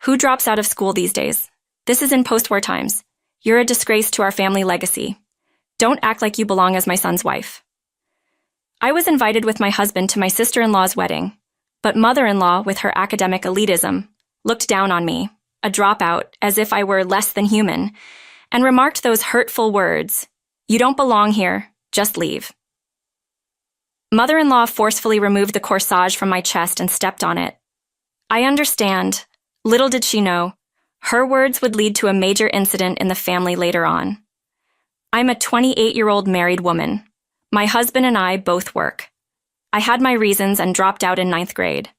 Who drops out of school these days? This is in post-war times. You're a disgrace to our family legacy. Don't act like you belong as my son's wife. I was invited with my husband to my sister-in-law's wedding, but mother-in-law, with her academic elitism, looked down on me, a dropout, as if I were less than human, and remarked those hurtful words, "You don't belong here, just leave." Mother-in-law forcefully removed the corsage from my chest and stepped on it. I understand. Little did she know, her words would lead to a major incident in the family later on. I'm a 28-year-old married woman. My husband and I both work. I had my reasons and dropped out in 9th grade.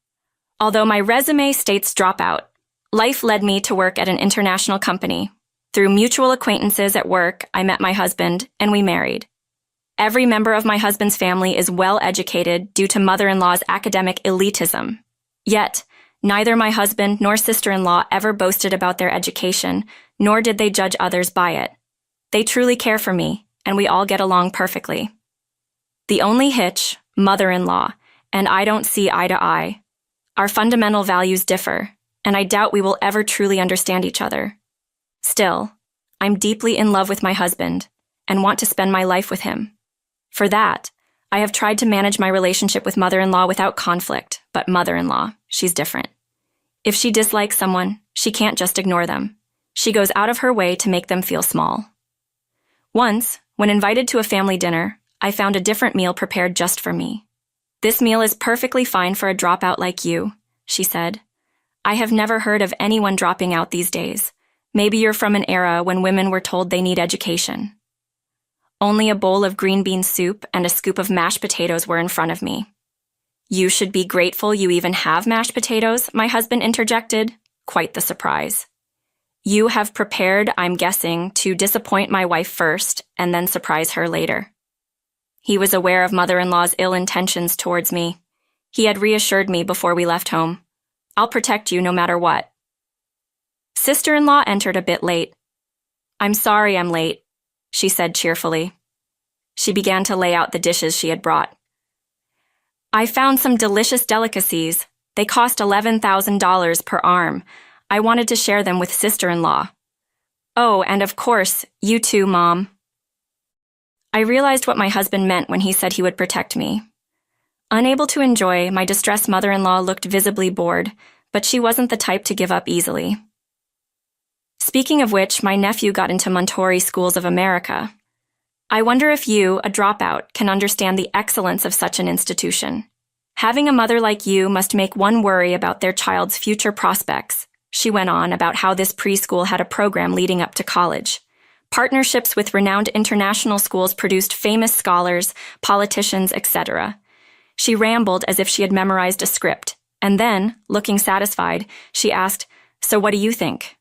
Although my resume states dropout, life led me to work at an international company. Through mutual acquaintances at work, I met my husband and we married. Every member of my husband's family is well educated due to mother-in-law's academic elitism. Yet, neither my husband nor sister-in-law ever boasted about their education, nor did they judge others by it. They truly care for me, and we all get along perfectly. The only hitch, mother-in-law, and I don't see eye to eye. Our fundamental values differ, and I doubt we will ever truly understand each other. Still, I'm deeply in love with my husband and want to spend my life with him. For that, I have tried to manage my relationship with mother-in-law without conflict, but mother-in-law, she's different. If she dislikes someone, she can't just ignore them. She goes out of her way to make them feel small. Once, when invited to a family dinner, I found a different meal prepared just for me. "This meal is perfectly fine for a dropout like you," she said. "I have never heard of anyone dropping out these days. Maybe you're from an era when women were told they need education." Only a bowl of green bean soup and a scoop of mashed potatoes were in front of me. "You should be grateful you even have mashed potatoes," my husband interjected, quite the surprise. "You have prepared, I'm guessing, to disappoint my wife first and then surprise her later." He was aware of mother-in-law's ill intentions towards me. He had reassured me before we left home. "I'll protect you no matter what." Sister-in-law entered a bit late. "I'm sorry I'm late," she said cheerfully. She began to lay out the dishes she had brought. "I found some delicious delicacies. They cost $11,000 per arm. I wanted to share them with sister-in-law. Oh, and of course, you too, Mom." I realized what my husband meant when he said he would protect me. Unable to enjoy, my distressed mother-in-law looked visibly bored, but she wasn't the type to give up easily. Speaking of which, my nephew got into Montori Schools of America. I wonder if you, a dropout, can understand the excellence of such an institution. Having a mother like you must make one worry about their child's future prospects. She went on about how this preschool had a program leading up to college. Partnerships with renowned international schools produced famous scholars, politicians, etc. She rambled as if she had memorized a script, and then, looking satisfied, she asked, "So what do you think?"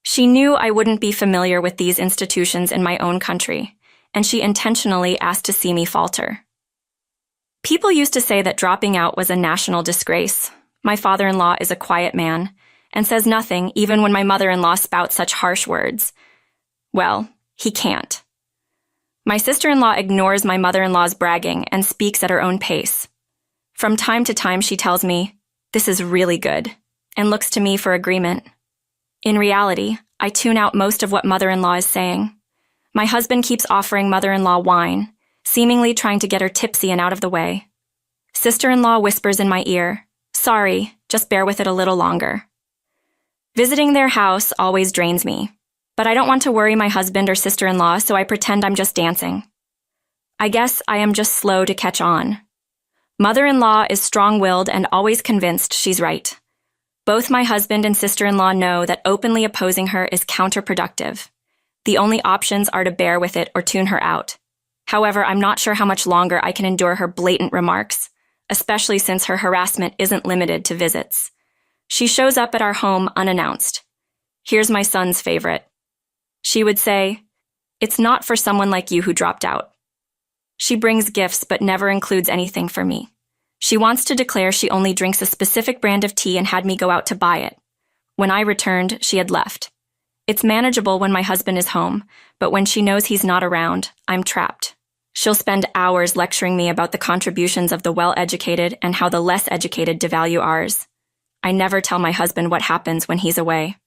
She knew I wouldn't be familiar with these institutions in my own country, and she intentionally asked to see me falter. People used to say that dropping out was a national disgrace. My father-in-law is a quiet man, and says nothing even when my mother-in-law spouts such harsh words. Well, he can't. My sister-in-law ignores my mother-in-law's bragging and speaks at her own pace. From time to time she tells me, "This is really good," and looks to me for agreement. In reality, I tune out most of what mother-in-law is saying. My husband keeps offering mother-in-law wine, seemingly trying to get her tipsy and out of the way. Sister-in-law whispers in my ear, "Sorry, just bear with it a little longer." Visiting their house always drains me, but I don't want to worry my husband or sister-in-law, so I pretend I'm just dancing. I guess I am just slow to catch on. Mother-in-law is strong-willed and always convinced she's right. Both my husband and sister-in-law know that openly opposing her is counterproductive. The only options are to bear with it or tune her out. However, I'm not sure how much longer I can endure her blatant remarks, especially since her harassment isn't limited to visits. She shows up at our home unannounced. Here's my son's favorite. She would say, "It's not for someone like you who dropped out." She brings gifts but never includes anything for me. She wants to declare she only drinks a specific brand of tea and had me go out to buy it. When I returned, she had left. It's manageable when my husband is home, but when she knows he's not around, I'm trapped. She'll spend hours lecturing me about the contributions of the well-educated and how the less educated devalue ours. I never tell my husband what happens when he's away.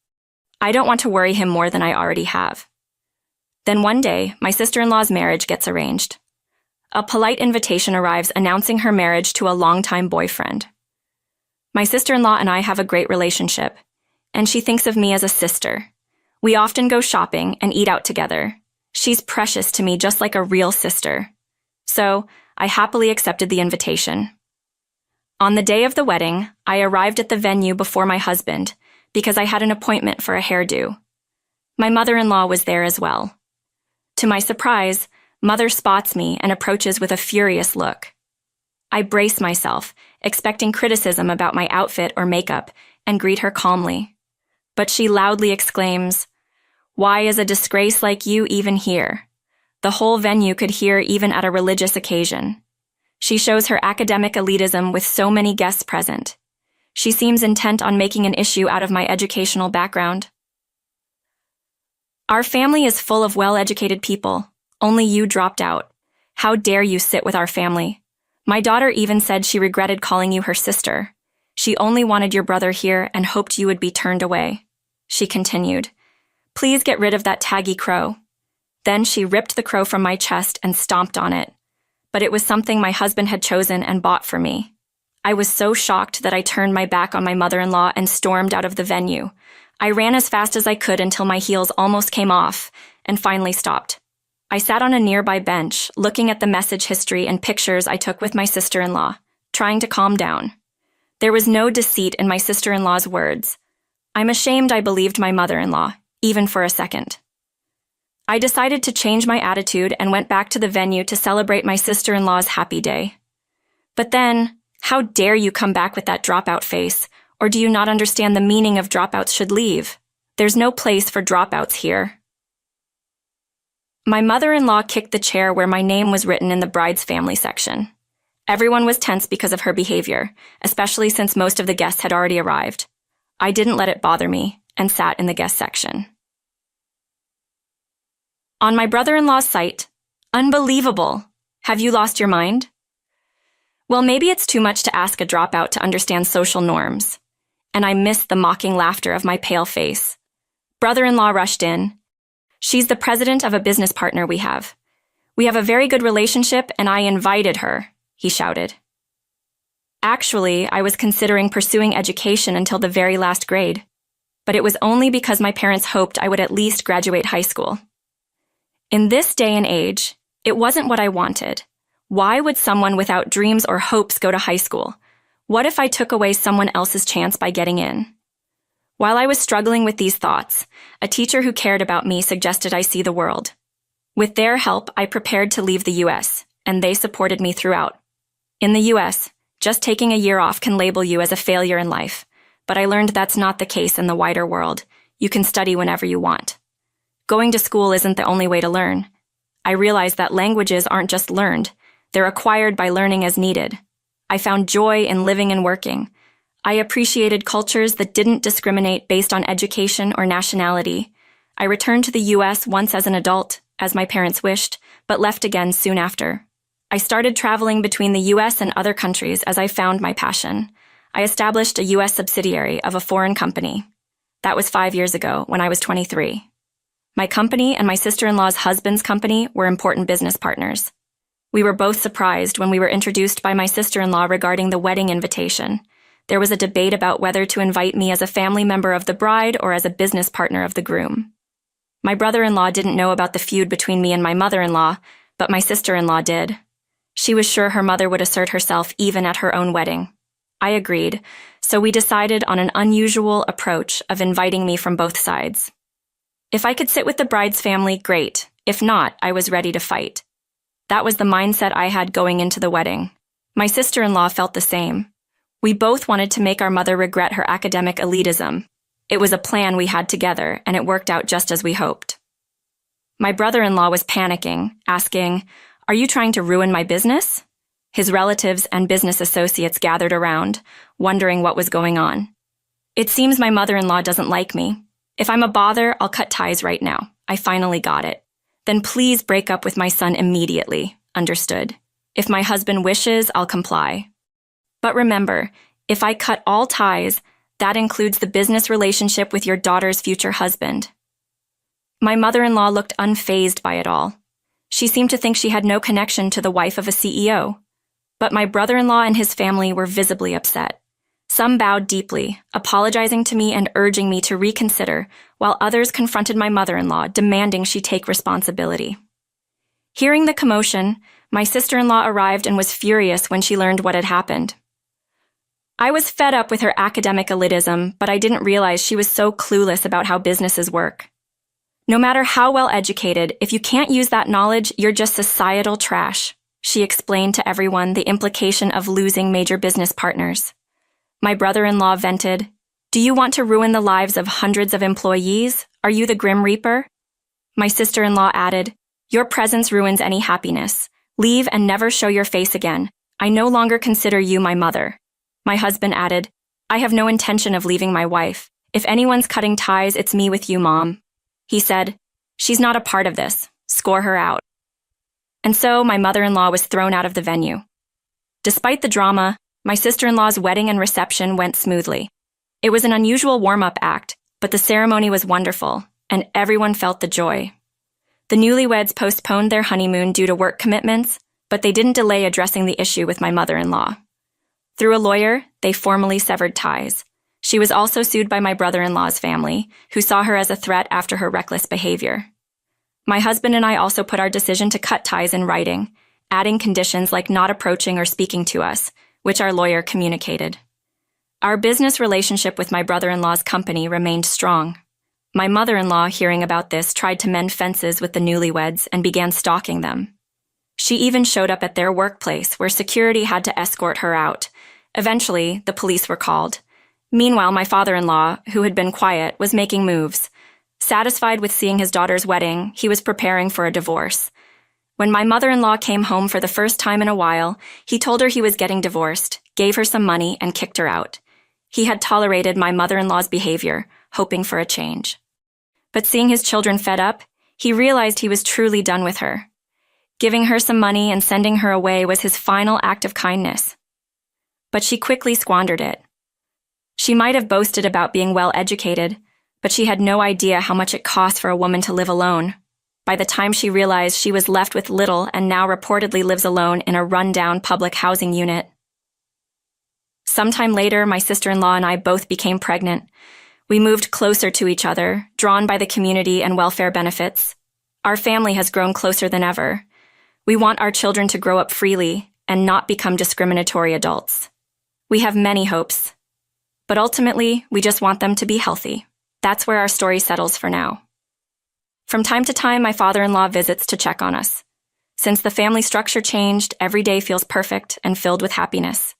I don't want to worry him more than I already have. Then one day, my sister-in-law's marriage gets arranged. A polite invitation arrives announcing her marriage to a longtime boyfriend. My sister-in-law and I have a great relationship, and she thinks of me as a sister. We often go shopping and eat out together. She's precious to me, just like a real sister. So, I happily accepted the invitation. On the day of the wedding, I arrived at the venue before my husband because I had an appointment for a hairdo. My mother-in-law was there as well. To my surprise, Mother spots me and approaches with a furious look. I brace myself, expecting criticism about my outfit or makeup, and greet her calmly. But she loudly exclaims, "Why is a disgrace like you even here?" The whole venue could hear even at a religious occasion. She shows her academic elitism with so many guests present. She seems intent on making an issue out of my educational background. Our family is full of well-educated people. Only you dropped out. How dare you sit with our family? My daughter even said she regretted calling you her sister. She only wanted your brother here and hoped you would be turned away. She continued, "Please get rid of that taggy crow." Then she ripped the crow from my chest and stomped on it. But it was something my husband had chosen and bought for me. I was so shocked that I turned my back on my mother-in-law and stormed out of the venue. I ran as fast as I could until my heels almost came off and finally stopped. I sat on a nearby bench, looking at the message history and pictures I took with my sister-in-law, trying to calm down. There was no deceit in my sister-in-law's words. I'm ashamed I believed my mother-in-law, even for a second. I decided to change my attitude and went back to the venue to celebrate my sister-in-law's happy day. But then, how dare you come back with that dropout face, or do you not understand the meaning of dropouts should leave? There's no place for dropouts here. My mother-in-law kicked the chair where my name was written in the bride's family section. Everyone was tense because of her behavior, especially since most of the guests had already arrived. I didn't let it bother me and sat in the guest section. On my brother-in-law's site, unbelievable! Have you lost your mind? Well, maybe it's too much to ask a dropout to understand social norms. And I missed the mocking laughter of my pale face. Brother-in-law rushed in. "She's the president of a business partner we have. We have a very good relationship and I invited her," he shouted. Actually, I was considering pursuing education until the very last grade. But it was only because my parents hoped I would at least graduate high school. In this day and age, it wasn't what I wanted. Why would someone without dreams or hopes go to high school? What if I took away someone else's chance by getting in? While I was struggling with these thoughts, a teacher who cared about me suggested I see the world. With their help, I prepared to leave the US, and they supported me throughout. In the US, just taking a year off can label you as a failure in life, but I learned that's not the case in the wider world. You can study whenever you want. Going to school isn't the only way to learn. I realized that languages aren't just learned, they're acquired by learning as needed. I found joy in living and working. I appreciated cultures that didn't discriminate based on education or nationality. I returned to the US once as an adult, as my parents wished, but left again soon after. I started traveling between the US and other countries as I found my passion. I established a US subsidiary of a foreign company. That was 5 years ago, when I was 23. My company and my sister-in-law's husband's company were important business partners. We were both surprised when we were introduced by my sister-in-law regarding the wedding invitation. There was a debate about whether to invite me as a family member of the bride or as a business partner of the groom. My brother-in-law didn't know about the feud between me and my mother-in-law, but my sister-in-law did. She was sure her mother would assert herself even at her own wedding. I agreed, so we decided on an unusual approach of inviting me from both sides. If I could sit with the bride's family, great. If not, I was ready to fight. That was the mindset I had going into the wedding. My sister-in-law felt the same. We both wanted to make our mother regret her academic elitism. It was a plan we had together, and it worked out just as we hoped. My brother-in-law was panicking, asking, "Are you trying to ruin my business?" His relatives and business associates gathered around, wondering what was going on. It seems my mother-in-law doesn't like me. If I'm a bother, I'll cut ties right now. I finally got it. Then please break up with my son immediately. Understood. If my husband wishes, I'll comply. But remember, if I cut all ties, That includes the business relationship with your daughter's future husband." My mother-in-law looked unfazed by it all. She seemed to think she had no connection to the wife of a CEO. But my brother-in-law and his family were visibly upset. Some bowed deeply, apologizing to me and urging me to reconsider, while others confronted my mother-in-law, demanding she take responsibility. Hearing the commotion, my sister-in-law arrived and was furious when she learned what had happened. I was fed up with her academic elitism, but I didn't realize she was so clueless about how businesses work. "No matter how well educated, if you can't use that knowledge, you're just societal trash," she explained to everyone the implication of losing major business partners. My brother-in-law vented, "Do you want to ruin the lives of hundreds of employees? Are you the Grim Reaper?" My sister-in-law added, "Your presence ruins any happiness. Leave and never show your face again. I no longer consider you my mother." My husband added, "I have no intention of leaving my wife. If anyone's cutting ties, it's me with you, Mom." He said, "She's not a part of this. Score her out." And so my mother-in-law was thrown out of the venue. Despite the drama, my sister-in-law's wedding and reception went smoothly. It was an unusual warm-up act, but the ceremony was wonderful, and everyone felt the joy. The newlyweds postponed their honeymoon due to work commitments, but they didn't delay addressing the issue with my mother-in-law. Through a lawyer, they formally severed ties. She was also sued by my brother-in-law's family, who saw her as a threat after her reckless behavior. My husband and I also put our decision to cut ties in writing, adding conditions like not approaching or speaking to us, which our lawyer communicated. Our business relationship with my brother-in-law's company remained strong. My mother-in-law, hearing about this, tried to mend fences with the newlyweds and began stalking them. She even showed up at their workplace, where security had to escort her out. Eventually, the police were called. Meanwhile, my father-in-law, who had been quiet, was making moves. Satisfied with seeing his daughter's wedding, he was preparing for a divorce. When my mother-in-law came home for the first time in a while, he told her he was getting divorced, gave her some money, and kicked her out. He had tolerated my mother-in-law's behavior, hoping for a change. But seeing his children fed up, he realized he was truly done with her. Giving her some money and sending her away was his final act of kindness. But she quickly squandered it. She might have boasted about being well-educated, but she had no idea how much it costs for a woman to live alone. By the time she realized, she was left with little and now reportedly lives alone in a run-down public housing unit. Sometime later, my sister-in-law and I both became pregnant. We moved closer to each other, drawn by the community and welfare benefits. Our family has grown closer than ever. We want our children to grow up freely and not become discriminatory adults. We have many hopes, but ultimately, we just want them to be healthy. That's where our story settles for now. From time to time, my father-in-law visits to check on us. Since the family structure changed, every day feels perfect and filled with happiness.